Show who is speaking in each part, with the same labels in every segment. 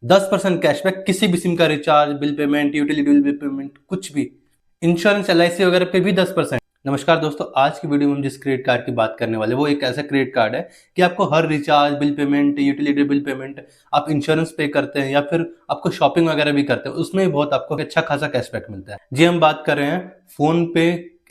Speaker 1: 10% cashback किसी भी SIM का recharge, bill payment, utility bill payment, कुछ भी। इंश्योरेंस, LIC वगैरह पे भी 10%। नमस्कार दोस्तों, आज की वीडियो में हम जिस क्रेडिट कार्ड की बात करने वाले वो एक ऐसा क्रेडिट कार्ड है कि आपको हर recharge, bill payment, utility bill payment, आप इंश्योरेंस पे करते हैं या फिर आपको शॉपिंग वगैरह भी करते हैं, उसमें भी बहुत आपको अच्छा खासा कैशबैक मिलता है। जी, हम बात कर रहे हैं फोन पे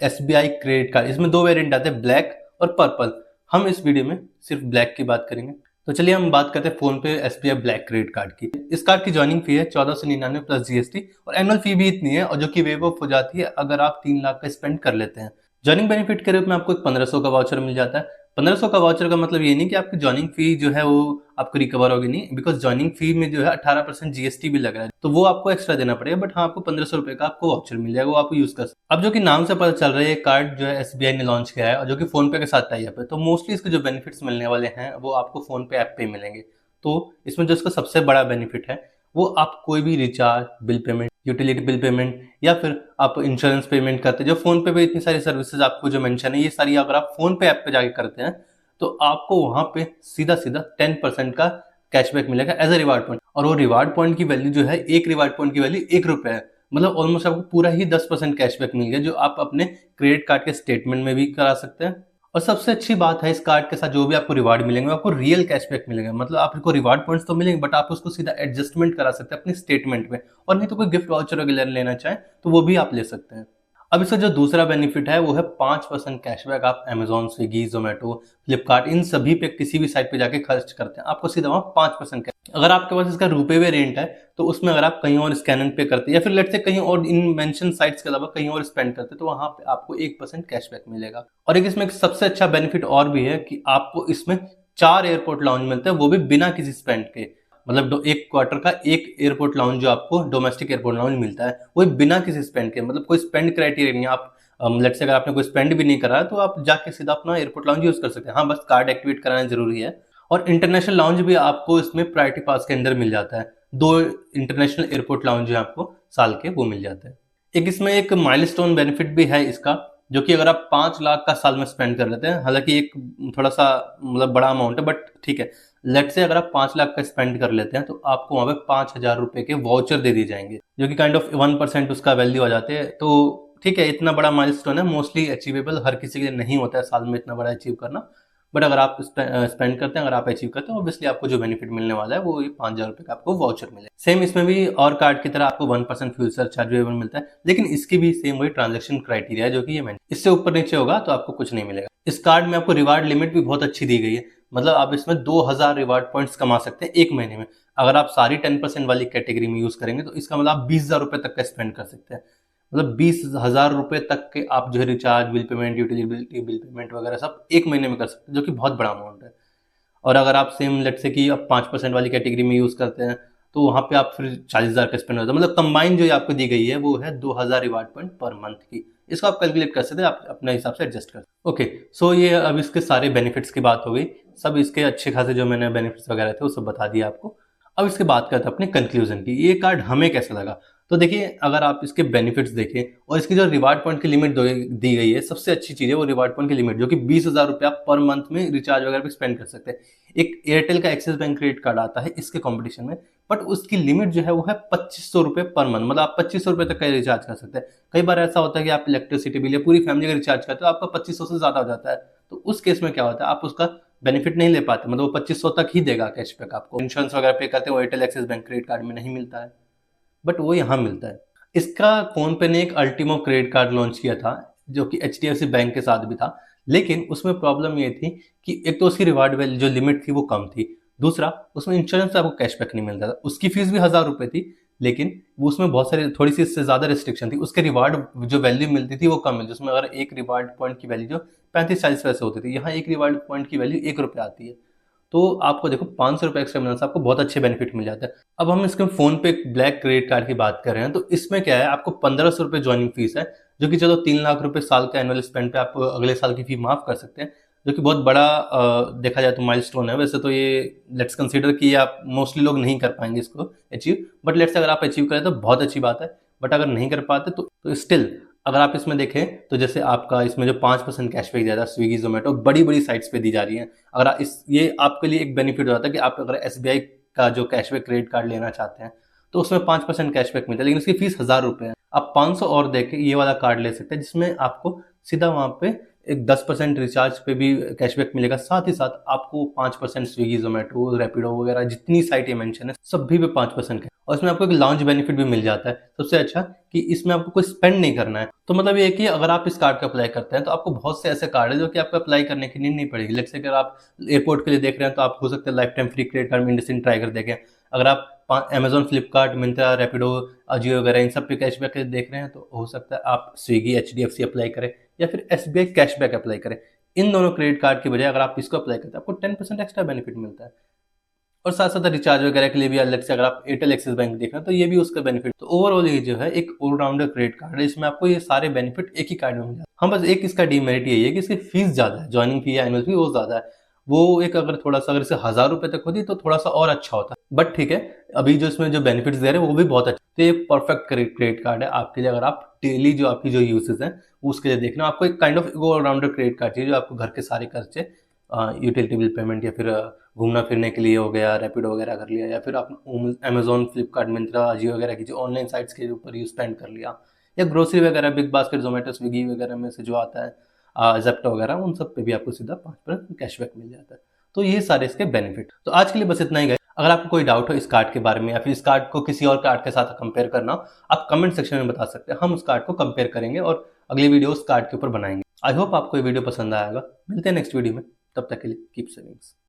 Speaker 1: SBI क्रेडिट कार्ड। इसमें दो वेरिएंट आते हैं, ब्लैक और पर्पल। हम इस वीडियो में सिर्फ ब्लैक की बात करेंगे। तो चलिए हम बात करते हैं फोन पे SBI ब्लैक क्रेडिट कार्ड की। इस कार्ड की ज्वाइनिंग फी है 1499 प्लस GST, और एनुअल फी भी इतनी है, और जो कि वेव ऑफ हो जाती है अगर आप 3 लाख का स्पेंड कर लेते हैं। ज्वाइनिंग बेनिफिट के रूप में आपको एक 1500 का वाउचर मिल जाता है। 1500 का वाउचर का मतलब ये नहीं कि आपकी ज्वाइनिंग फी जो है वो आपको रिकवर होगी, नहीं, बिकॉज ज्वाइनिंग फी में जो है 18% GST भी लग रहा है, तो वो आपको एक्स्ट्रा देना पड़ेगा। बट हाँ, आपको 1500 रुपए का आपको वाउचर मिल जाएगा, वो आप यूज कर सकते हैं। अब जो कि नाम से पता चल रहा है, ये कार्ड जो है SBI ने लॉन्च किया है और जो कि फोन पे के साथ टाई अप है, तो मोस्टली इसके जो बेनिफिट्स मिलने वाले हैं वो आपको फोन पे ऐप पे मिलेंगे। तो इसमें जो इसका सबसे बड़ा बेनिफिट है वो आप कोई भी recharge, bill payment, utility bill payment या फिर आप इंश्योरेंस पेमेंट करते हैं, जो फोन पे भी इतनी सारी सर्विसेज आपको जो मेंशन है, ये सारी अगर आप फोन पे ऐप पे जाके करते हैं तो आपको वहां पे सीधा सीधा 10% का कैशबैक मिलेगा एज अ रिवार्ड पॉइंट। और वो रिवार्ड पॉइंट की वैल्यू जो है, एक रिवार्ड पॉइंट की वैल्यू 1 रुपए है। मतलब ऑलमोस्ट आपको पूरा ही 10% कैशबैक मिल गया, जो आप अपने क्रेडिट कार्ड के स्टेटमेंट में भी करा सकते हैं। और सबसे अच्छी बात है, इस कार्ड के साथ जो भी आपको रिवार्ड मिलेंगे आपको रियल कैशबैक मिलेगा। मतलब आपको रिवार्ड पॉइंट्स तो मिलेंगे, बट आप उसको सीधा एडजस्टमेंट करा सकते हैं अपने स्टेटमेंट में, और नहीं तो कोई गिफ्ट वाउचर वगैरह लेना चाहें तो वो भी आप ले सकते हैं। अब इसका जो दूसरा बेनिफिट है वो है 5% कैशबैक। आप अमेजॉन, स्विगी, जोमेटो, फ्लिपकार्ट, इन सभी पे किसी भी साइट पे जाके खर्च करते हैं, आपको सीधा वहां 5% कैश। अगर आपके पास इसका रुपए वेरिएंट है तो उसमें अगर आप कहीं और स्कैन पे करते हैं या फिर लेट से कहीं और इन मेंशन साइट्स के अलावा कहीं और स्पेंड करते हैं, तो वहां पे आपको 1% कैशबैक मिलेगा। और एक इसमें एक सबसे अच्छा बेनिफिट और भी है कि आपको इसमें 4 एयरपोर्ट लाउंज मिलते हैं, वो भी बिना किसी स्पेंड के। मतलब एक क्वार्टर का एक एयरपोर्ट लाउंज जो आपको डोमेस्टिक एयरपोर्ट लाउंज मिलता है, वो बिना किसी स्पेंड के। मतलब कोई स्पेंड क्राइटेरिया नहीं है। आप लेट्स से अगर आपने कोई स्पेंड भी नहीं करा है तो आप जाके सीधा अपना एयरपोर्ट लाउंज यूज कर सकते हैं। हाँ, बस कार्ड एक्टिवेट कराना जरूरी है। और इंटरनेशनल लाउंज भी आपको इसमें प्रायोरिटी पास के अंदर मिल जाता है। 2 इंटरनेशनल एयरपोर्ट लाउंज जो आपको साल के वो मिल जाते हैं। एक इसमें एक माइलस्टोन बेनिफिट भी है इसका, जो कि अगर आप 5 लाख का साल में स्पेंड कर लेते हैं, हालांकि एक थोड़ा सा मतलब बड़ा अमाउंट है, बट ठीक है। लेट से अगर आप 5 लाख का स्पेंड कर लेते हैं तो आपको वहां पे 5,000 रुपए के वाउचर दे दिए जाएंगे, जो कि काइंड ऑफ 1% उसका वैल्यू आ जाते हैं। तो ठीक है, इतना बड़ा माइलस्टोन है, मोस्टली अचीवेबल हर किसी के लिए नहीं होता है साल में इतना बड़ा अचीव करना। बट अगर आप स्पेंड करते हैं, अगर आप अचीव करते हैं, ऑब्वियसली आपको जो बेनिफिट मिलने वाला है वो ये 5,000 रुपए का आपको वाउचर मिलेगा। सेम इसमें भी और कार्ड की तरह आपको 1% फ्यूल सरचार्ज वेवर मिलता है, लेकिन इसकी भी सेम वही ट्रांजेक्शन क्राइटेरिया है जो कि ये मैंने, इससे ऊपर नीचे होगा तो आपको कुछ नहीं मिलेगा। इस कार्ड में आपको रिवार्ड लिमिट भी बहुत अच्छी दी गई है। मतलब आप इसमें 2000 रिवार्ड पॉइंट्स कमा सकते हैं एक महीने में। अगर आप सारी 10% वाली कैटेगरी में यूज करेंगे तो इसका मतलब आप 20,000 रुपए तक का स्पेंड कर सकते हैं। मतलब 20,000 रुपए तक के आप जो है recharge, bill payment, utility bill payment वगैरह सब एक महीने में कर सकते हैं, जो कि बहुत बड़ा अमाउंट है। और अगर आप सेम लेट से कि आप 5% वाली कैटेगरी में यूज करते हैं तो वहां पे आप फिर 40,000 का स्पेंड होता है। मतलब कंबाइन जो आपको दी गई है वो है 2,000 रिवार्ड पॉइंट पर मंथ की। इसको आप कैलकुलेट कर सकते हैं, आप अपने हिसाब से एडजस्ट कर सकते हैं। ओके, सो ये अब इसके सारे बेनिफिट्स की बात हो गई। सब इसके अच्छे खासे जो मैंने बेनिफिट्स वगैरह थे वो सब बता दिया आपको। अब इसके बात करते हैं अपने कंक्लूजन की, ये कार्ड हमें कैसा लगा। तो देखिए, अगर आप इसके बेनिफिट्स देखें और इसकी जो रिवार्ड पॉइंट की लिमिट दी गई है, सबसे अच्छी चीज है वो रिवार्ड पॉइंट की लिमिट, जो कि 20,000 रुपया पर मंथ में रिचार्ज वगैरह पे स्पेंड कर सकते हैं। एक एयरटेल का एक्सिस बैंक क्रेडिट कार्ड आता है इसके कंपटीशन में, बट उसकी लिमिट जो है वो है 2500 रुपए पर मंथ। मतलब आप 2500 रुपए तक का रिचार्ज कर सकते हैं। कई बार ऐसा होता है कि आप इलेक्ट्रिसिटी बिल या पूरी फैमिली का रिचार्ज करते हो, आपका 2500 से ज्यादा हो जाता है, तो उस केस में क्या होता है, आप उसका बेनिफिट नहीं ले पाते। मतलब वो 2500 तक ही देगा कैशबैक आपको। इंश्योरेंस वगैरह पे करते हो, Airtel axis bank credit card में नहीं मिलता है, बट वो यहाँ मिलता है। इसका फोन पे ने एक अल्टीमो क्रेडिट कार्ड लॉन्च किया था, जो कि HDFC बैंक के साथ भी था, लेकिन उसमें प्रॉब्लम ये थी कि एक तो उसकी रिवार्ड वैल्यू जो लिमिट थी वो कम थी, दूसरा उसमें इंश्योरेंस से आपको कैशबैक नहीं मिलता था। उसकी फीस भी 1,000 रुपए थी, लेकिन वो उसमें बहुत सारी थोड़ी सी इससे ज्यादा रिस्ट्रिक्शन थी। उसके रिवार्ड जो वैल्यू मिलती थी वो कम मिलती, जिसमें अगर एक रिवार्ड पॉइंट की वैल्यू जो 35-40 पैसे होती थी, यहाँ एक रिवार्ड पॉइंट की वैल्यू 1 रुपया आती है। तो आपको देखो 500 रुपये एक्स्ट्रा मिलने से आपको बहुत अच्छे बेनिफिट मिल जाते हैं। अब हम इसके फोन पे ब्लैक क्रेडिट कार्ड की बात कर रहे हैं, तो इसमें क्या है, आपको 1,500 रुपये ज्वाइनिंग फीस है, जो कि चलो 3 लाख रुपए साल का एनुअल स्पेंड पे आप अगले साल की फी माफ कर सकते हैं, जो कि बहुत बड़ा देखा जाए तो माइलस्टोन है। वैसे तो ये लेट्स कंसीडर कि आप मोस्टली लोग नहीं कर पाएंगे इसको अचीव, बट लेट्स अगर आप अचीव करें तो बहुत अच्छी बात है। बट अगर नहीं कर पाते तो स्टिल अगर आप इसमें देखें तो जैसे आपका इसमें जो 5% कैशबैक दिया था स्विगी, जोमेटो, बड़ी बड़ी साइट्स पे दी जा रही है। अगर इस ये आपके लिए एक बेनिफिट हो जाता है कि आप अगर SBI का जो कैशबैक क्रेडिट कार्ड लेना चाहते हैं तो उसमें 5% कैशबैक मिलता है, लेकिन उसकी फीस 1000 रुपये है। आप 500 और दे के ये वाला कार्ड ले सकते हैं जिसमें आपको सीधा वहाँ पे एक 10% रिचार्ज पे भी कैशबैक मिलेगा, साथ ही साथ आपको 5% स्विगी, जोमेटो, रैपिडो वगैरह जितनी साइटें मेंशन है सभी पे 5% है, और इसमें आपको एक लॉन्च बेनिफिट भी मिल जाता है। सबसे अच्छा कि इसमें आपको कोई स्पेंड नहीं करना है। तो मतलब ये है कि अगर आप इस कार्ड का अप्लाई करते हैं तो आपको बहुत से ऐसे कार्ड है जो कि आपको अप्लाई करने की नीड नहीं पड़ेगी। जैसे अगर आप एयरपोर्ट के लिए देख रहे हैं तो आप हो सकता है life time free credit card में इंडस्इंड ट्राई कर देखें। अगर आप अमेजोन, फ्लिपकार्ट, मिंत्रा, रैपिडो, अजियो वगैरह इन सब पे कैशबैक देख रहे हैं तो हो सकता है आप स्विगी, एचडीएफसी अप्लाई करें या फिर एसबीआई कैशबैक अप्लाई करें। इन दोनों क्रेडिट कार्ड की बजाय अगर आप इसको अप्लाई करते हैं आपको 10% एक्स्ट्रा बेनिफिट मिलता है। और साथ साथ रिचार्ज वगैरह के लिए भी अलग से अगर आप एयरटेल एक्सिस बैंक देख रहे हैं तो ये भी उसका बेनिफिट। तो ओवरऑल ये जो है एक ऑलराउंडर क्रेडिट कार्ड है, इसमें आपको ये सारे बेनिफिट एक ही कार्ड में मिल जाते हैं। हाँ, बस एक इसका डीमेरिट यही है कि इसकी फीस ज्यादा है, ज्वाइनिंग फी या एनुअल फी वो ज्यादा है। वो एक अगर थोड़ा सा अगर इसे 1000 रुपए तक होती तो थोड़ा सा और अच्छा होता, बट ठीक है। अभी जो इसमें जो बेनिफिट्स दे रहे हैं वो भी बहुत अच्छा। तो ये परफेक्ट क्रेडिट कार्ड है आपके लिए, अगर आप डेली जो आपकी जो यूसेज है उसके लिए देखना। आपको एक kind of allrounder credit card चाहिए जो आपको घर के सारे खर्चे, यूटिलिटी बिल पेमेंट या फिर घूमना फिरने के लिए हो गया, रैपिडो वगैरह कर लिया, या फिर आप अमेजोन, फ्लिपकार्ट, मिंत्रा, अजियो वगैरह की जो ऑनलाइन साइट्स के ऊपर यू स्पेंड कर लिया, या ग्रोसरी वगैरह, बिग बास्केट, जोमेटो, स्विगी वगैरह में से जो आता है, जेप्टो वगैरह, उन सब पे भी आपको सीधा 5% कैशबैक मिल जाता है। तो ये सारे इसके बेनिफिट। तो आज के लिए बस इतना ही है। अगर आपको कोई डाउट हो इस कार्ड के बारे में या फिर इस कार्ड को किसी और कार्ड के साथ कंपेयर करना हो, आप कमेंट सेक्शन में बता सकते हैं। हम उस कार्ड को कंपेयर करेंगे और अगली वीडियो उस कार्ड के ऊपर बनाएंगे। आई होप आपको ये वीडियो पसंद आएगा। मिलते हैं नेक्स्ट वीडियो में, तब तक के लिए कीप सेविंग्स।